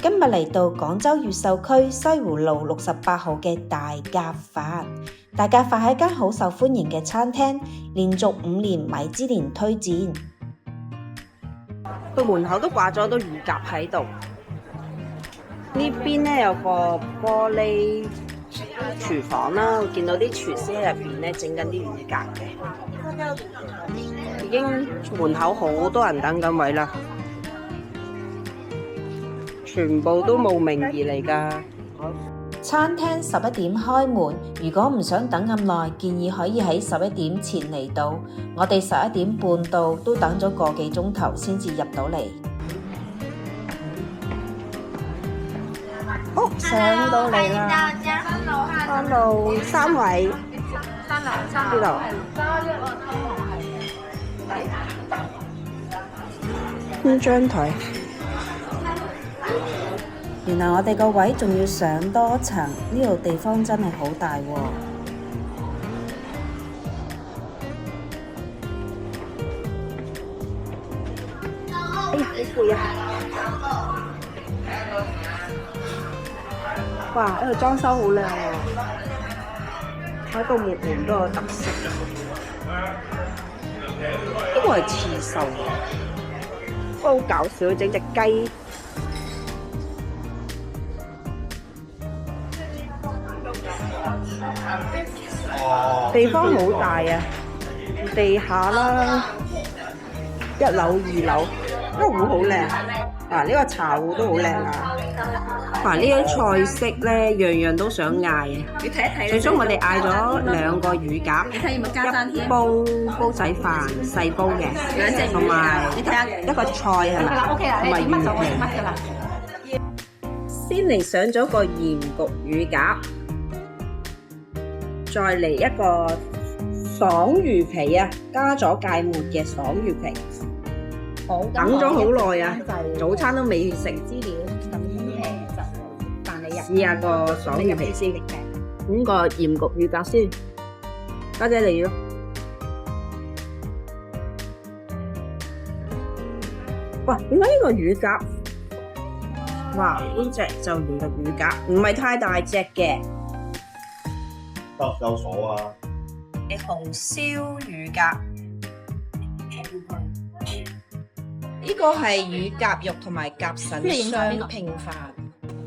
今日嚟到廣州越秀區西湖路68號嘅大甲發。大甲發係一間好受歡迎嘅餐廳，連續5年米芝蓮推薦。個門口都掛咗都乳鴿喺度。呢邊咧有個玻璃廚房啦，我見到啲廚師喺入邊咧整緊啲乳鴿嘅。已經門口好多人等緊位啦。全部都慕名而嚟㗎。餐廳11點開門，如果唔想等咁耐，建議可以喺11點前嚟到。我哋11點半到，都等咗個幾鐘頭先至入到嚟。哦，上到嚟啦！Hello， 3位。呢度。呢張台。原來我哋個位仲要上多層，呢度地方真係好大喎。哎呀，好攰啊！哇，呢度裝修好靚喎，喺度木門都有特色嘅。呢個係刺繡，不過好搞笑，整隻雞。地方好大啊，地下啦，1樓2樓，呢個壺好靚，呢個茶壺都好靚啊！呢啲菜式咧，樣樣都想嗌啊！你睇一睇，最終我哋嗌咗2個乳鴿，一煲仔飯細煲嘅，同埋一個菜係咪？同埋魚皮。先嚟上咗個鹽焗乳鴿。再嚟一個爽魚皮啊，加咗芥末嘅爽魚皮，等咗好耐啊，早餐都未食。試下個爽魚皮先，咁個鹽焗乳鴿先，家姐嚟咯。哇，點解呢個乳鴿？哇，呢隻就鹽焗乳鴿，唔係太大隻嘅。有鎖啊！紅燒乳鴿，呢個係乳鴿肉同埋鴿腎雙拼飯，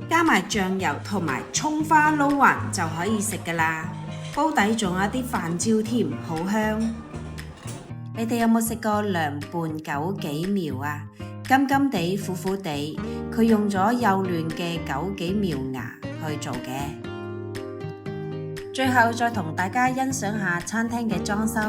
加埋醬油同埋蔥花撈勻就可以食㗎喇。煲底仲有啲飯焦添，好香。你哋有冇食過涼拌枸杞苗啊？甘甘地、苦苦地，佢用咗幼嫩嘅枸杞苗芽去做嘅。最後再同大家欣賞下餐廳嘅裝修。